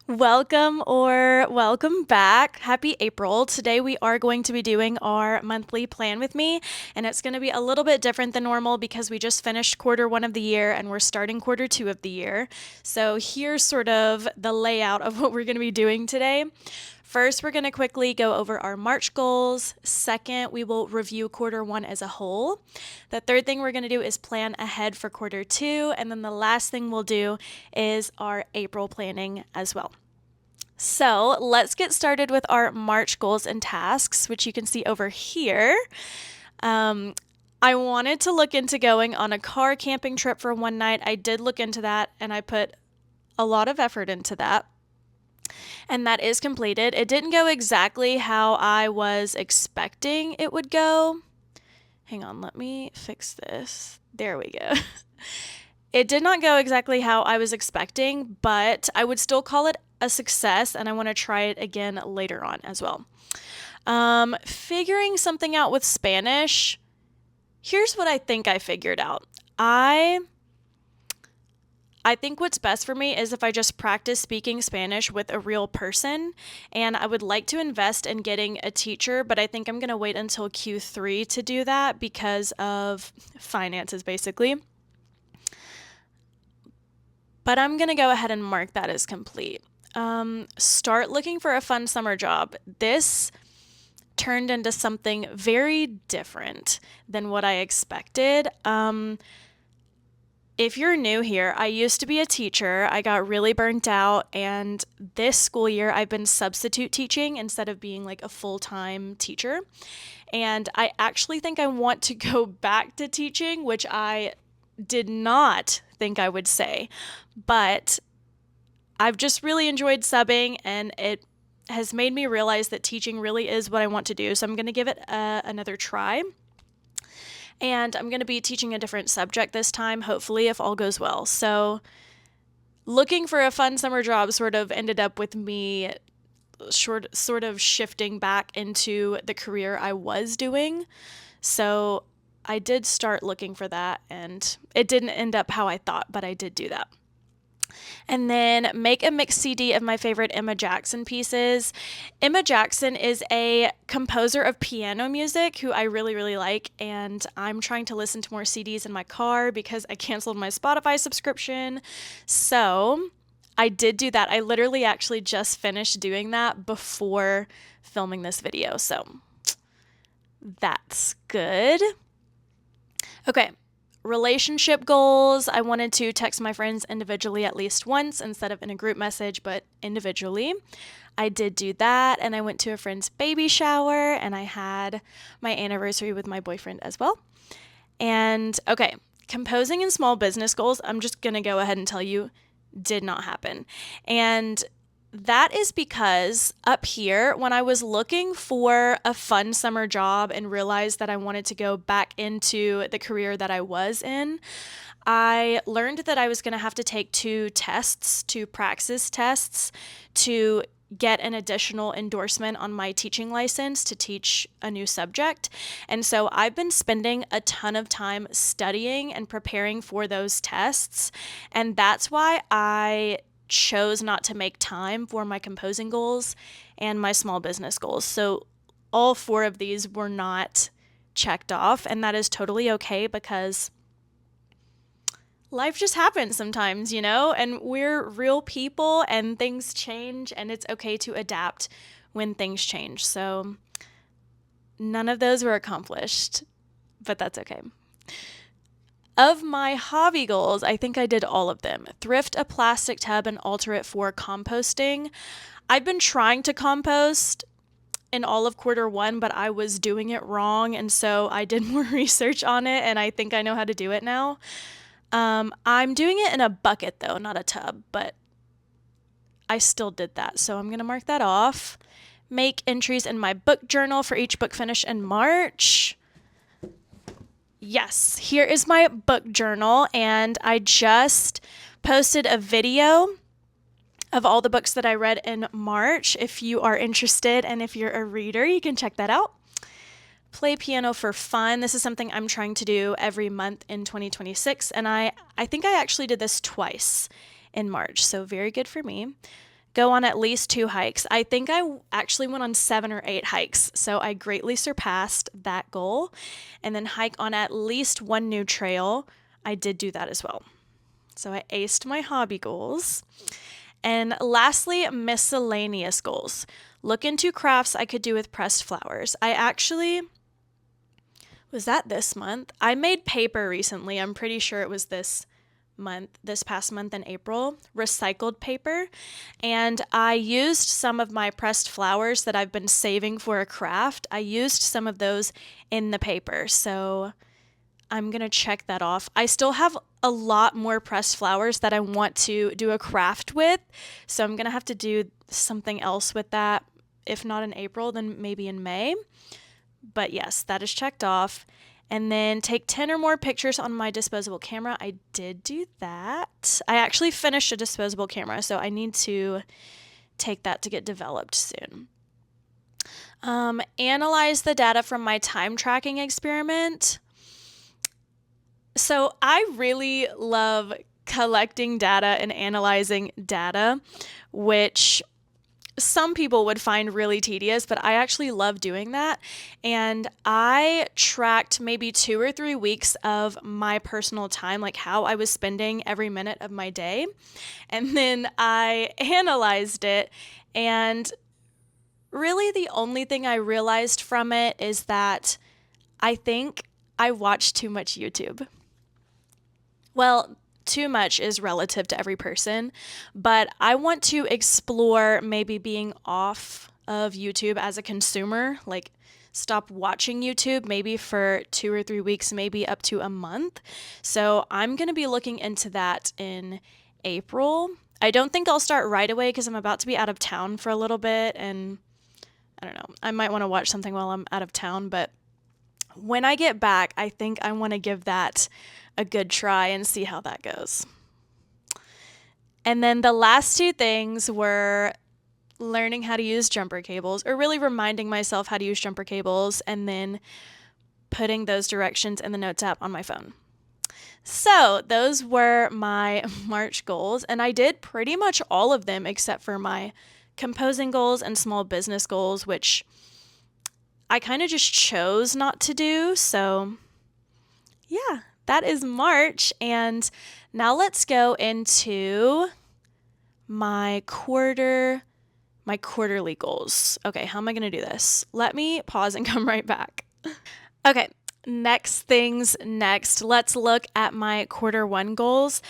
Welcome or welcome back. Happy April. Today we are going to be doing our monthly plan with me, and it's going to be a little bit different than normal because we just finished quarter one of the year and we're starting quarter two of the year. So here's sort of the layout of what we're going to be doing today. First, we're going to quickly go over our March goals. Second, we will review quarter one as a whole. The third thing we're going to do is plan ahead for quarter two. And then the last thing we'll do is our April planning as well. So let's get started with our March goals and tasks, which you can see over here. I wanted to look into going on a car camping trip for one night. I did look into that and I put a lot of effort into that. And that is completed. It didn't go exactly how I was expecting it would go. Hang on, let me fix this. There we go. It did not go exactly how I was expecting, but I would still call it a success, and I want to try it again later on as well. Figuring something out with Spanish. Here's what I think I figured out. I think what's best for me is if I just practice speaking Spanish with a real person, and I would like to invest in getting a teacher, but I think I'm going to wait until Q3 to do that because of finances, basically. But I'm going to go ahead and mark that as complete. Start looking for a fun summer job. This turned into something very different than what I expected. If you're new here, I used to be a teacher. I got really burnt out, and this school year I've been substitute teaching instead of being like a full-time teacher. And I actually think I want to go back to teaching, which I did not think I would say. But I've just really enjoyed subbing, and it has made me realize that teaching really is what I want to do. So I'm going to give it another try. And I'm going to be teaching a different subject this time, hopefully, if all goes well. So looking for a fun summer job sort of ended up with me sort of shifting back into the career I was doing. So I did start looking for that, and it didn't end up how I thought, but I did do that. And then make a mix CD of my favorite Emma Jackson pieces. Emma Jackson is a composer of piano music who I really, really like, and I'm trying to listen to more CDs in my car because I canceled my Spotify subscription. So I did do that. I literally actually just finished doing that before filming this video, so that's good. Okay. Relationship goals. I wanted to text my friends individually at least once instead of in a group message, but individually. I did do that, and I went to a friend's baby shower, and I had my anniversary with my boyfriend as well. And okay, composing and small business goals, I'm just going to go ahead and tell you, did not happen. And that is because up here, when I was looking for a fun summer job and realized that I wanted to go back into the career that I was in, I learned that I was going to have to take two praxis tests to get an additional endorsement on my teaching license to teach a new subject. And so I've been spending a ton of time studying and preparing for those tests. And that's why I chose not to make time for my composing goals and my small business goals. So all four of these were not checked off, and that is totally okay because life just happens sometimes, and we're real people and things change, and it's okay to adapt when things change. So none of those were accomplished, but that's okay. Of my hobby goals, I think I did all of them. Thrift a plastic tub and alter it for composting. I've been trying to compost in all of quarter one, but I was doing it wrong, and so I did more research on it, and I think I know how to do it now. I'm doing it in a bucket, though, not a tub, but I still did that, so I'm going to mark that off. Make entries in my book journal for each book finish in March. Yes, here is my book journal, and I just posted a video of all the books that I read in March. If you are interested and if you're a reader, you can check that out. Play piano for fun. This is something I'm trying to do every month in 2026, and I think I actually did this twice in March, so very good for me. go on at least 2 hikes. I think I actually went on 7 or 8 hikes, so I greatly surpassed that goal. And then hike on at least one new trail. I did do that as well. So I aced my hobby goals. And lastly, miscellaneous goals. Look into crafts I could do with pressed flowers. I actually, was that this month? I made paper recently. I'm pretty sure it was this past month in April, recycled paper. And I used some of my pressed flowers that I've been saving for a craft. I used some of those in the paper. So I'm going to check that off. I still have a lot more pressed flowers that I want to do a craft with. So I'm going to have to do something else with that. If not in April, then maybe in May. But yes, that is checked off. And then take 10 or more pictures on my disposable camera. I did do that. I actually finished a disposable camera, so I need to take that to get developed soon. Analyze the data from my time tracking experiment. So I really love collecting data and analyzing data, which some people would find really tedious, but I actually love doing that. And I tracked maybe 2 or 3 weeks of my personal time, like how I was spending every minute of my day. And then I analyzed it. And really, the only thing I realized from it is that I think I watch too much YouTube. Well, too much is relative to every person, but I want to explore maybe being off of YouTube as a consumer, like stop watching YouTube maybe for 2 or 3 weeks, maybe up to a month. So I'm going to be looking into that in April. I don't think I'll start right away because I'm about to be out of town for a little bit, and I don't know, I might want to watch something while I'm out of town, but when I get back, I think I want to give that a good try and see how that goes. And then the last 2 things were learning how to use jumper cables, or really reminding myself how to use jumper cables, and then putting those directions in the notes app on my phone. So those were my March goals, and I did pretty much all of them except for my composing goals and small business goals, which I kind of just chose not to do. So yeah, that is March. And now let's go into my quarterly goals. Okay, how am I going to do this? Let me pause and come right back. Okay, next things next. Let's look at my Q1 goals.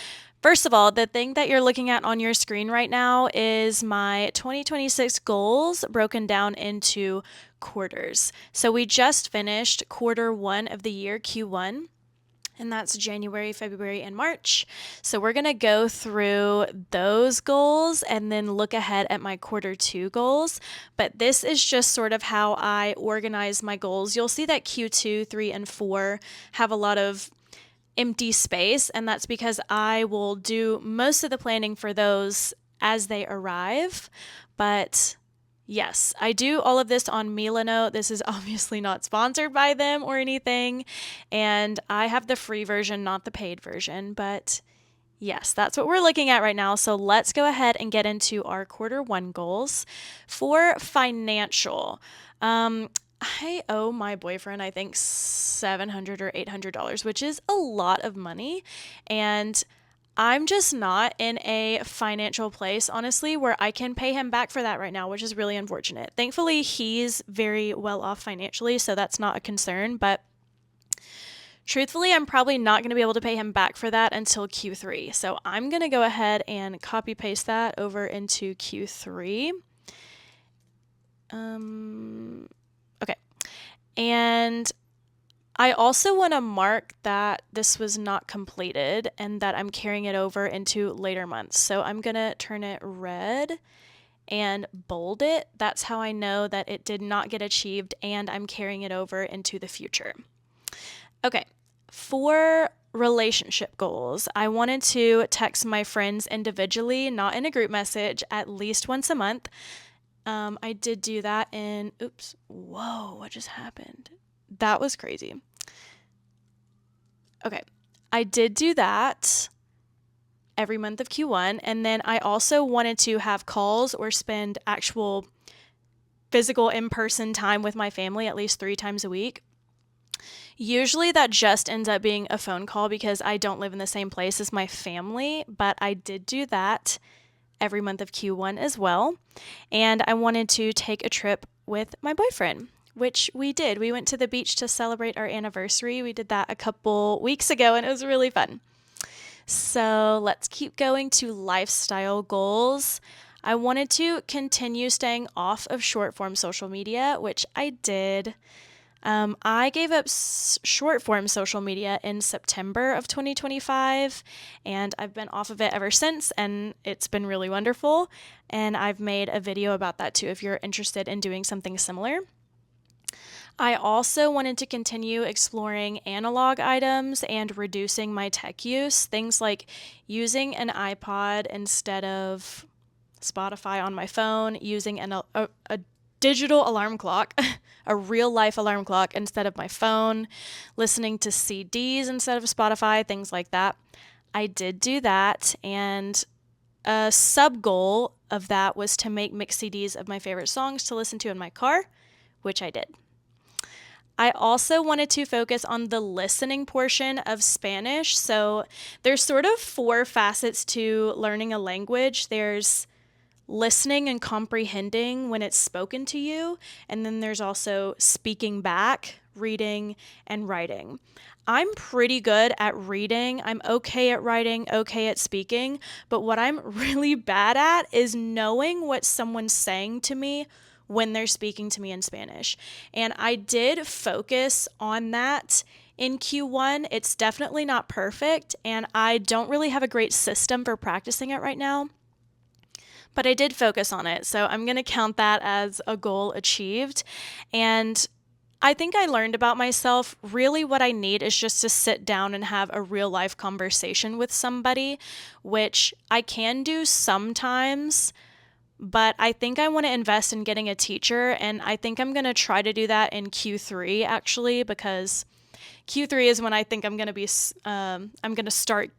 First of all, the thing that you're looking at on your screen right now is my 2026 goals broken down into quarters. So we just finished Q1 of the year, Q1. And that's January, February, and March. So we're going to go through those goals and then look ahead at my Q2 goals. But this is just sort of how I organize my goals. You'll see that Q2, 3, and 4 have a lot of empty space, and that's because I will do most of the planning for those as they arrive. But yes, I do all of this on Milano. This is obviously not sponsored by them or anything, and I have the free version, not the paid version, but yes, that's what we're looking at right now. So let's go ahead and get into our Q1 goals. For financial, I owe my boyfriend, I think, $700 or $800, which is a lot of money, and I'm just not in a financial place, honestly, where I can pay him back for that right now, which is really unfortunate. Thankfully, he's very well off financially, so that's not a concern, but truthfully, I'm probably not going to be able to pay him back for that until Q3. So I'm going to go ahead and copy paste that over into Q3. Okay. And I also want to mark that this was not completed and that I'm carrying it over into later months. So I'm going to turn it red and bold it. That's how I know that it did not get achieved and I'm carrying it over into the future. Okay, for relationship goals, I wanted to text my friends individually, not in a group message, at least once a month. I did do that in, whoa, what just happened? That was crazy. Okay, I did do that every month of Q1. And then I also wanted to have calls or spend actual physical in-person time with my family at least 3 times a week. Usually that just ends up being a phone call because I don't live in the same place as my family, but I did do that every month of Q1 as well. And I wanted to take a trip with my boyfriend, which we did. We went to the beach to celebrate our anniversary. We did that a couple weeks ago and it was really fun. So let's keep going to lifestyle goals. I wanted to continue staying off of short form social media, which I did. I gave up short form social media in September of 2025, and I've been off of it ever since, and it's been really wonderful. And I've made a video about that too if you're interested in doing something similar. I also wanted to continue exploring analog items and reducing my tech use, things like using an iPod instead of Spotify on my phone, using a digital alarm clock, a real life alarm clock instead of my phone, listening to CDs instead of Spotify, things like that. I did do that, and a sub goal of that was to make mix CDs of my favorite songs to listen to in my car, which I did. I also wanted to focus on the listening portion of Spanish. So there's sort of 4 facets to learning a language. There's listening and comprehending when it's spoken to you, and then there's also speaking back, reading, and writing. I'm pretty good at reading. I'm okay at writing, okay at speaking, but what I'm really bad at is knowing what someone's saying to me when they're speaking to me in Spanish. And I did focus on that in Q1. It's definitely not perfect, and I don't really have a great system for practicing it right now. But I did focus on it, so I'm going to count that as a goal achieved. And I think I learned about myself. Really, what I need is just to sit down and have a real life conversation with somebody, which I can do sometimes, but I think I want to invest in getting a teacher, and I think I'm going to try to do that in Q3 actually, because Q3 is when I think I'm going to start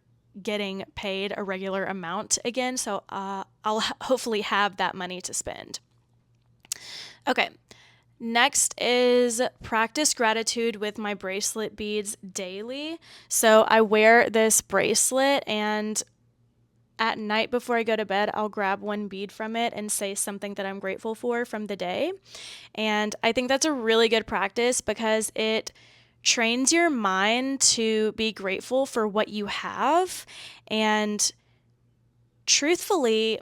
getting paid a regular amount again, so I'll hopefully have that money to spend. Okay, next is practice gratitude with my bracelet beads daily. So I wear this bracelet, and at night before I go to bed, I'll grab one bead from it and say something that I'm grateful for from the day. And I think that's a really good practice because it trains your mind to be grateful for what you have. And truthfully,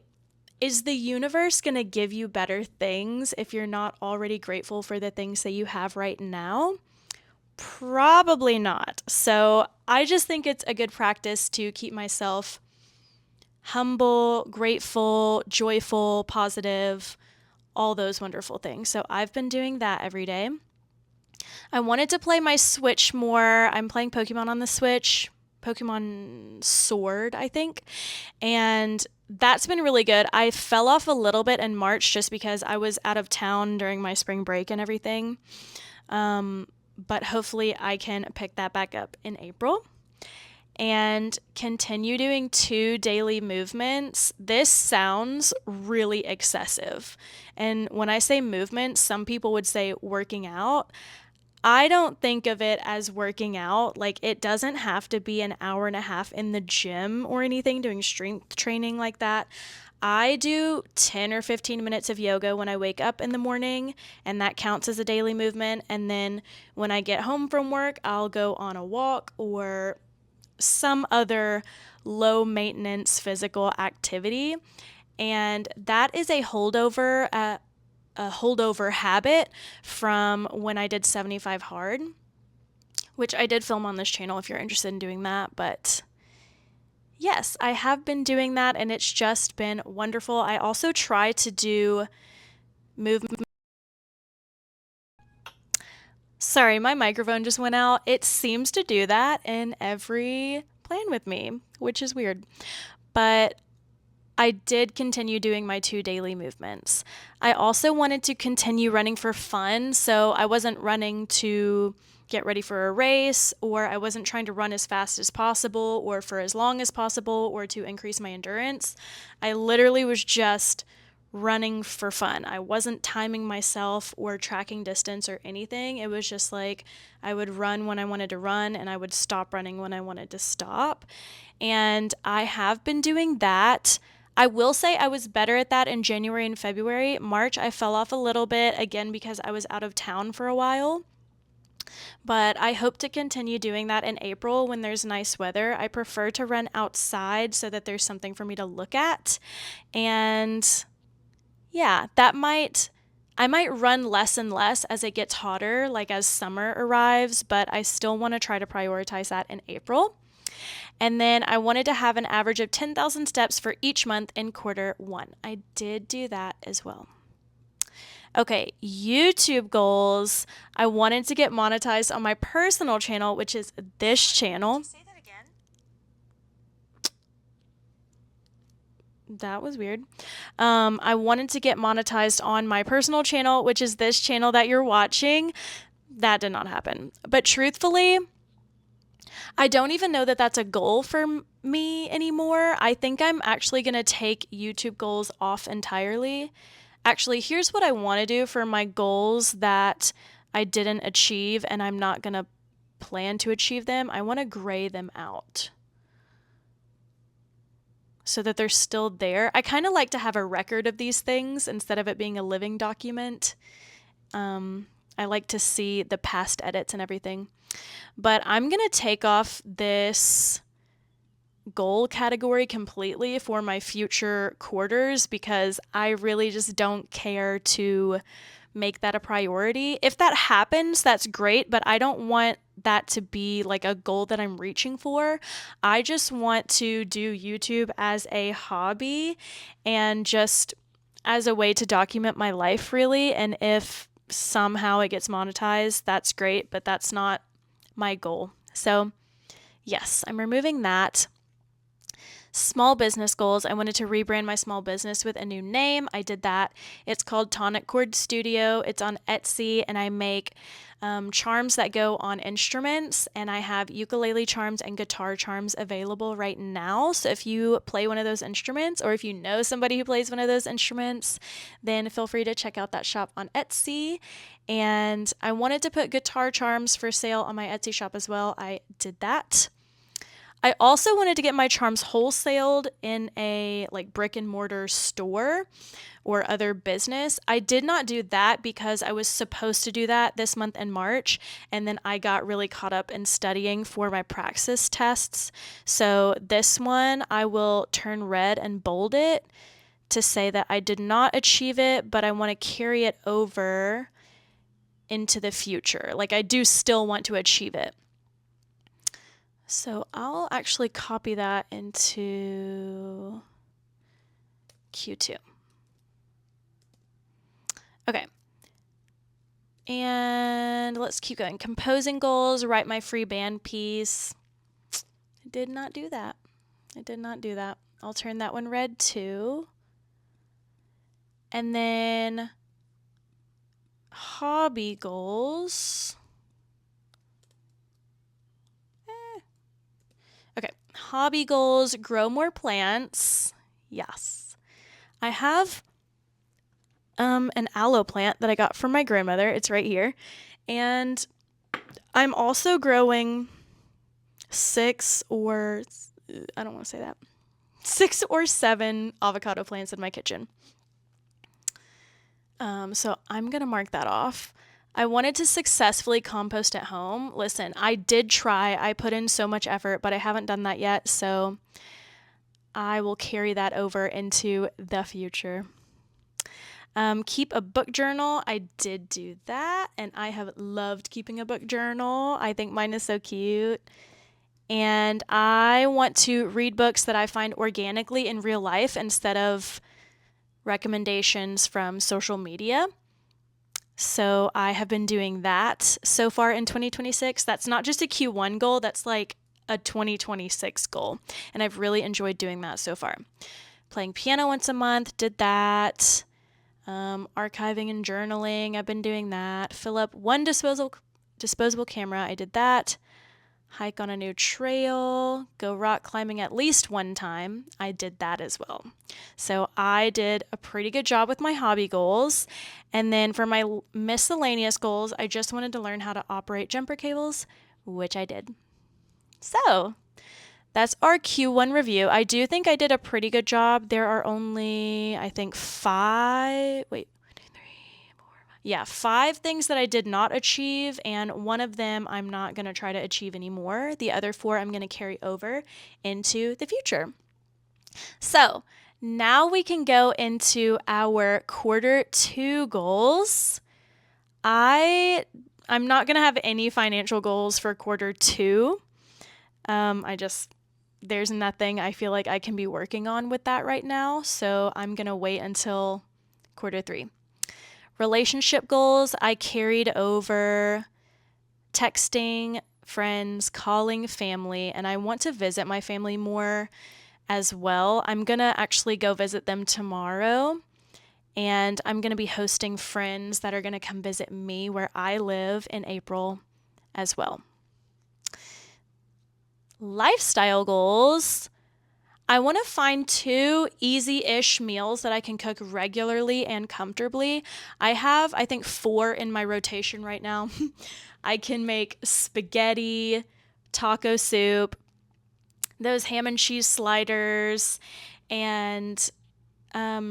is the universe going to give you better things if you're not already grateful for the things that you have right now? Probably not. So I just think it's a good practice to keep myself humble, grateful, joyful, positive, all those wonderful things. So I've been doing that every day. I wanted to play my Switch more. I'm playing Pokemon on the Switch, Pokemon Sword, I think, and that's been really good. I fell off a little bit in March just because I was out of town during my spring break and everything, but hopefully I can pick that back up in April. And continue doing 2 daily movements. This sounds really excessive. And when I say movement, some people would say working out. I don't think of it as working out. Like, it doesn't have to be an hour and a half in the gym or anything doing strength training like that. I do 10 or 15 minutes of yoga when I wake up in the morning, and that counts as a daily movement. And then when I get home from work, I'll go on a walk or some other low maintenance physical activity. And that is a holdover habit from when I did 75 hard, which I did film on this channel if you're interested in doing that. But yes, I have been doing that, and it's just been wonderful. I also try to do movement. Sorry, my microphone just went out. It seems to do that in every plan with me, which is weird. But I did continue doing my 2 daily movements. I also wanted to continue running for fun, so I wasn't running to get ready for a race, or I wasn't trying to run as fast as possible or for as long as possible or to increase my endurance. I literally was just running for fun. I wasn't timing myself or tracking distance or anything. It was just like I would run when I wanted to run and I would stop running when I wanted to stop. And I have been doing that. I will say I was better at that in January and February. March, I fell off a little bit, again, because I was out of town for a while. But I hope to continue doing that in April when there's nice weather. I prefer to run outside so that there's something for me to look at. And yeah, I might run less and less as it gets hotter, like as summer arrives, but I still want to try to prioritize that in April. And then I wanted to have an average of 10,000 steps for each month in quarter one. I did do that as well. Okay, YouTube goals. I wanted to get monetized on my personal channel, which is this channel. Say that again. That was weird. I wanted to get monetized on my personal channel, which is this channel that you're watching. That did not happen. But truthfully, I don't even know that that's a goal for me anymore. I think I'm actually going to take YouTube goals off entirely. Actually, here's what I want to do for my goals that I didn't achieve and I'm not going to plan to achieve them. I want to gray them out so that they're still there. I kind of like to have a record of these things instead of it being a living document. I like to see the past edits and everything. But I'm going to take off this goal category completely for my future quarters because I really just don't care to make that a priority. If that happens, that's great, but I don't want that to be like a goal that I'm reaching for. I just want to do YouTube as a hobby and just as a way to document my life, really. And if somehow it gets monetized, that's great, but that's not my goal. So, yes, I'm removing that. Small business goals. I wanted to rebrand my small business with a new name. I did that. It's called Tonic Chord Studio. It's on Etsy, and I make charms that go on instruments. And I have ukulele charms and guitar charms available right now. So if you play one of those instruments, or if you know somebody who plays one of those instruments, then feel free to check out that shop on Etsy. And I wanted to put guitar charms for sale on my Etsy shop as well. I did that. I also wanted to get my charms wholesaled in a like brick and mortar store or other business. I did not do that because I was supposed to do that this month in March, and then I got really caught up in studying for my praxis tests. So this one I will turn red and bold it to say that I did not achieve it, but I want to carry it over into the future. Like I do still want to achieve it. So I'll actually copy that into Q2. Okay. And let's keep going. Composing goals, write my free band piece. I did not do that. I'll turn that one red too. And then hobby goals. Okay, hobby goals, grow more plants. Yes. I have an aloe plant that I got from my grandmother. It's right here. And I'm also growing 6 or 7 avocado plants in my kitchen. So I'm going to mark that off. I wanted to successfully compost at home. Listen, I did try. I put in so much effort, but I haven't done that yet. So I will carry that over into the future. Keep a book journal. I did do that, and I have loved keeping a book journal. I think mine is so cute. And I want to read books that I find organically in real life instead of recommendations from social media. So I have been doing that so far in 2026. That's not just a Q1 goal, that's like a 2026 goal. And I've really enjoyed doing that so far. Playing piano once a month, did that. Archiving and journaling, I've been doing that. Fill up one disposable camera, I did that. Hike on a new trail, go rock climbing at least one time, I did that as well. So I did a pretty good job with my hobby goals. And then for my miscellaneous goals, I just wanted to learn how to operate jumper cables, which I did. So that's our Q1 review. I do think I did a pretty good job. There are only, I think, five things that I did not achieve, and one of them I'm not going to try to achieve anymore. The other four I'm going to carry over into the future. So now we can go into our Q2 goals. I'm not going to have any financial goals for Q2. There's nothing I feel like I can be working on with that right now, so I'm going to wait until Q3. Relationship goals, I carried over texting friends, calling family, and I want to visit my family more as well. I'm going to actually go visit them tomorrow, and I'm going to be hosting friends that are going to come visit me where I live in April as well. Lifestyle goals. I want to find 2 easy-ish meals that I can cook regularly and comfortably. I have, I think, 4 in my rotation right now. I can make spaghetti, taco soup, those ham and cheese sliders, and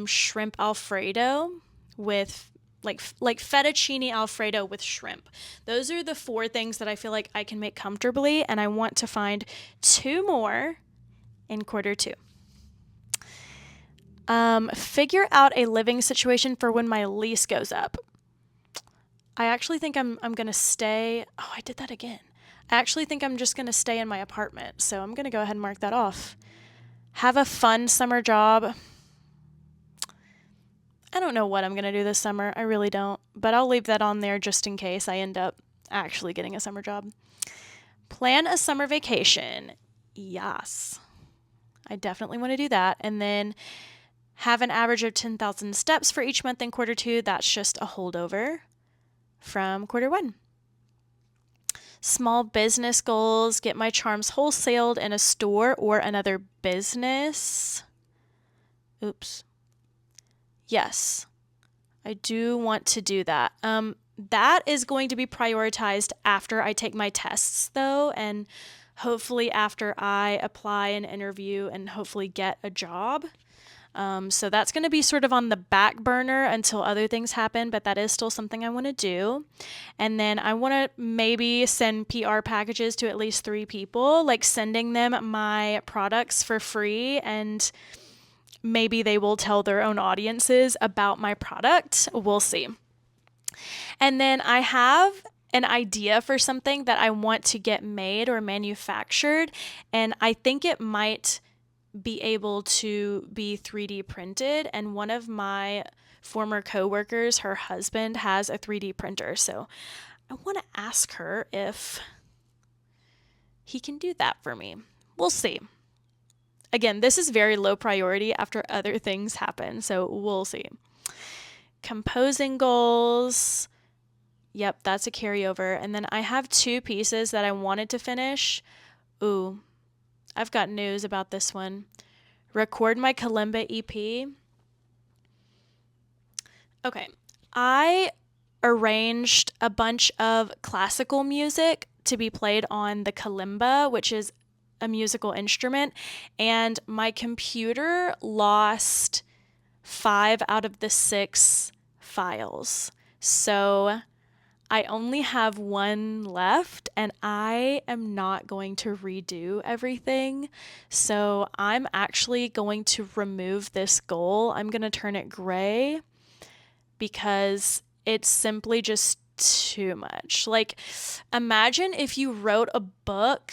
shrimp Alfredo with like fettuccine Alfredo with shrimp. Those are the 4 things that I feel like I can make comfortably, and I want to find 2 more in Q2. Figure out a living situation for when my lease goes up. I actually think I'm going to stay. Oh, I did that again. I actually think I'm just going to stay in my apartment. So I'm going to go ahead and mark that off. Have a fun summer job. I don't know what I'm going to do this summer. I really don't. But I'll leave that on there just in case I end up actually getting a summer job. Plan a summer vacation. Yes. I definitely want to do that. And then have an average of 10,000 steps for each month in Q2. That's just a holdover from Q1. Small business goals. Get my charms wholesaled in a store or another business. Oops. Yes, I do want to do that. That is going to be prioritized after I take my tests, though, and hopefully after I apply and interview and hopefully get a job. So that's going to be sort of on the back burner until other things happen, but that is still something I want to do. And then I want to maybe send PR packages to at least 3 people, like sending them my products for free, and maybe they will tell their own audiences about my product. We'll see. And then I have an idea for something that I want to get made or manufactured, and I think it might be able to be 3D printed. And one of my former coworkers, her husband, has a 3D printer. So I want to ask her if he can do that for me. We'll see. Again, this is very low priority after other things happen, so we'll see. Composing goals. Yep, that's a carryover. And then I have 2 pieces that I wanted to finish. Ooh, I've got news about this one. Record my kalimba EP. Okay, I arranged a bunch of classical music to be played on the kalimba, which is a musical instrument, and my computer lost 5 out of the 6 files. So I only have 1 left, and I am not going to redo everything. So I'm actually going to remove this goal. I'm going to turn it gray because it's simply just too much. Like, imagine if you wrote a book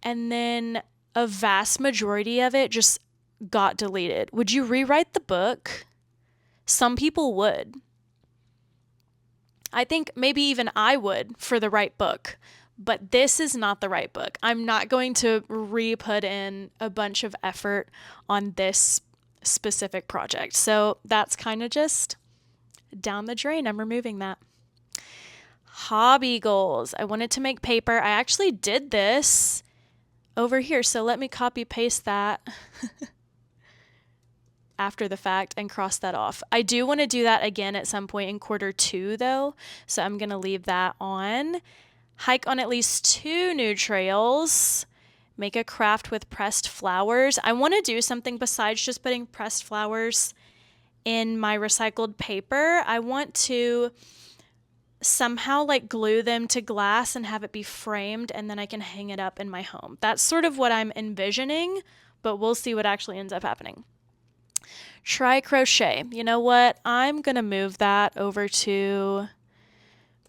and then a vast majority of it just got deleted. Would you rewrite the book? Some people would. I think maybe even I would for the right book, but this is not the right book. I'm not going to re-put in a bunch of effort on this specific project. So that's kind of just down the drain. I'm removing that. Hobby goals. I wanted to make paper. I actually did this over here, so let me copy paste that after the fact and cross that off. I do want to do that again at some point in quarter 2 though, so I'm going to leave that on. Hike on at least 2 new trails. Make a craft with pressed flowers. I want to do something besides just putting pressed flowers in my recycled paper. I want to somehow like glue them to glass and have it be framed, and then I can hang it up in my home. That's sort of what I'm envisioning, but we'll see what actually ends up happening. Try crochet. You know what? I'm going to move that over to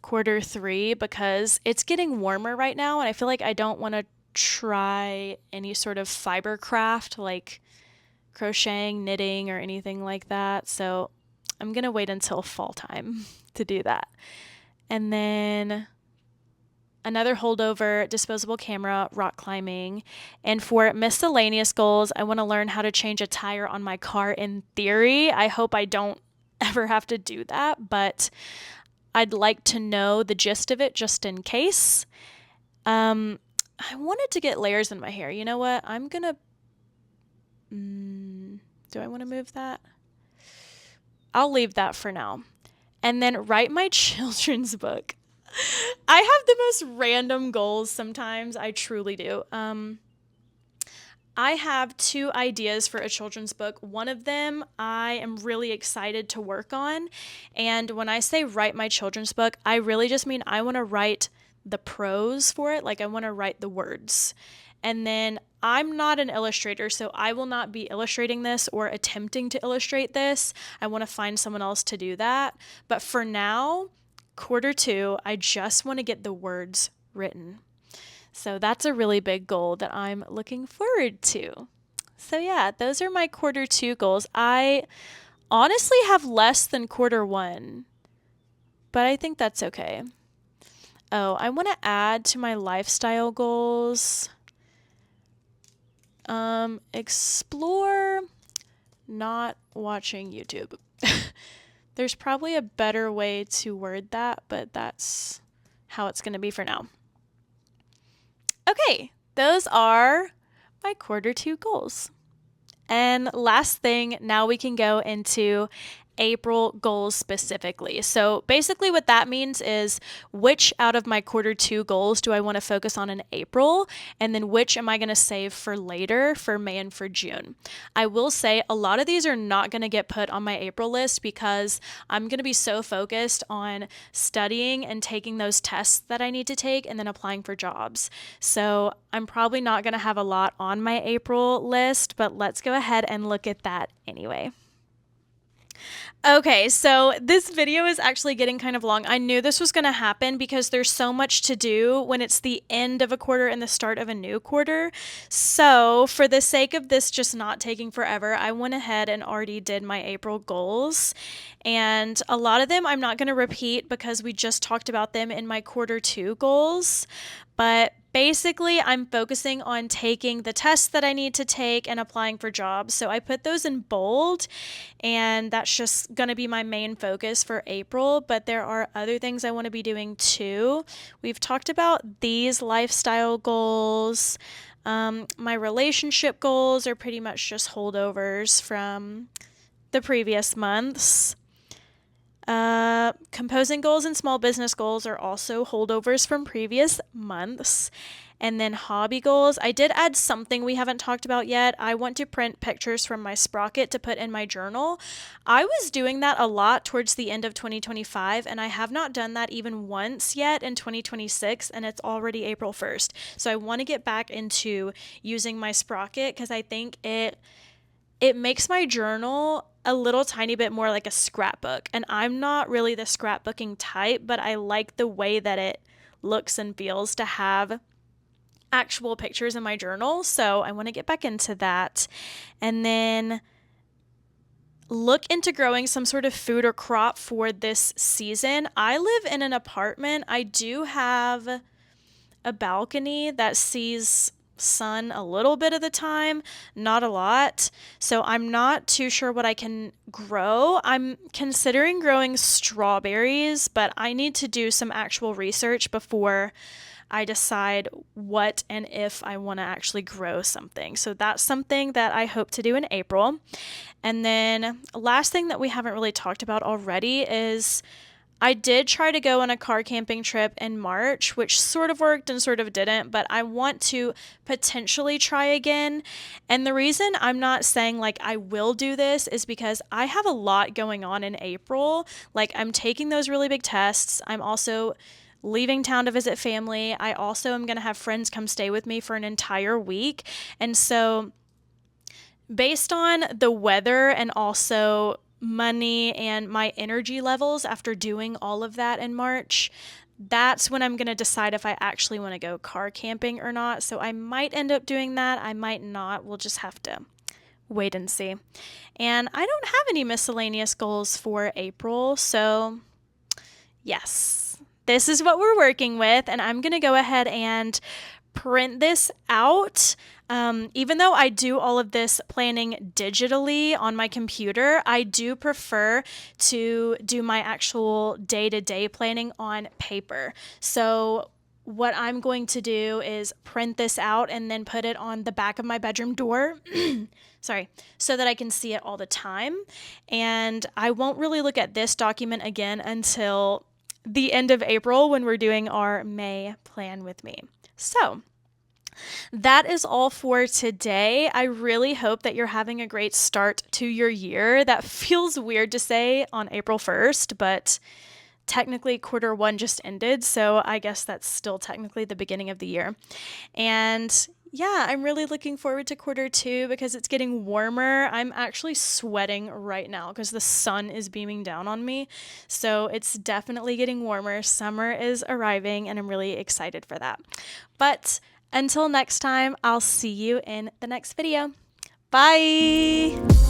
quarter 3 because it's getting warmer right now, and I feel like I don't want to try any sort of fiber craft like crocheting, knitting, or anything like that. So I'm going to wait until fall time to do that. And then another holdover, disposable camera, rock climbing. And for miscellaneous goals, I want to learn how to change a tire on my car in theory. I hope I don't ever have to do that, but I'd like to know the gist of it just in case. I wanted to get layers in my hair. You know what? I'm going to... do I want to move that? I'll leave that for now. And then write my children's book. I have the most random goals sometimes. I truly do. I have 2 ideas for a children's book. One of them I am really excited to work on. And when I say write my children's book, I really just mean I want to write the prose for it. Like I want to write the words. And then I'm not an illustrator, so I will not be illustrating this or attempting to illustrate this. I want to find someone else to do that. But for now, quarter 2, I just want to get the words written. So that's a really big goal that I'm looking forward to. So yeah, those are my quarter 2 goals. I honestly have less than quarter 1, but I think that's okay. Oh, I want to add to my lifestyle goals. Explore not watching YouTube. There's probably a better way to word that, but that's how it's going to be for now. Okay, those are my quarter 2 goals. And last thing, now we can go into April goals specifically. So basically what that means is which out of my quarter 2 goals do I want to focus on in April, and then which am I going to save for later for May and for June. I will say a lot of these are not going to get put on my April list because I'm going to be so focused on studying and taking those tests that I need to take and then applying for jobs. So I'm probably not going to have a lot on my April list, but let's go ahead and look at that anyway. Okay, so this video is actually getting kind of long. I knew this was going to happen because there's so much to do when it's the end of a quarter and the start of a new quarter. So for the sake of this just not taking forever, I went ahead and already did my April goals. And a lot of them I'm not going to repeat because we just talked about them in my quarter 2 goals. But basically, I'm focusing on taking the tests that I need to take and applying for jobs. So I put those in bold, and that's just going to be my main focus for April. But there are other things I want to be doing too. We've talked about these lifestyle goals. My relationship goals are pretty much just holdovers from the previous months. Composing goals and small business goals are also holdovers from previous months. And then hobby goals, I did add something we haven't talked about yet. I want to print pictures from my sprocket to put in my journal. I was doing that a lot towards the end of 2025, and I have not done that even once yet in 2026, and it's already April 1st. So I want to get back into using my sprocket because I think it makes my journal a little tiny bit more like a scrapbook. And I'm not really the scrapbooking type, but I like the way that it looks and feels to have actual pictures in my journal. So I want to get back into that. And then look into growing some sort of food or crop for this season. I live in an apartment. I do have a balcony that sees sun a little bit of the time, not a lot. So I'm not too sure what I can grow. I'm considering growing strawberries, but I need to do some actual research before I decide what and if I want to actually grow something. So that's something that I hope to do in April. And then last thing that we haven't really talked about already is I did try to go on a car camping trip in March, which sort of worked and sort of didn't, but I want to potentially try again. And the reason I'm not saying like I will do this is because I have a lot going on in April. Like I'm taking those really big tests. I'm also leaving town to visit family. I also am going to have friends come stay with me for an entire week. And so based on the weather and also money and my energy levels after doing all of that in March, that's when I'm going to decide if I actually want to go car camping or not. So I might end up doing that. I might not. We'll just have to wait and see. And I don't have any miscellaneous goals for April. So, yes, this is what we're working with. And I'm going to go ahead and print this out. Even though I do all of this planning digitally on my computer, I do prefer to do my actual day-to-day planning on paper. So what I'm going to do is print this out and then put it on the back of my bedroom door. Sorry, so that I can see it all the time. And I won't really look at this document again until the end of April when we're doing our May plan with me. So that is all for today. I really hope that you're having a great start to your year. That feels weird to say on April 1st, but technically quarter one just ended, so I guess that's still technically the beginning of the year. And yeah, I'm really looking forward to quarter two because it's getting warmer. I'm actually sweating right now because the sun is beaming down on me. So it's definitely getting warmer. Summer is arriving, and I'm really excited for that. But until next time, I'll see you in the next video. Bye!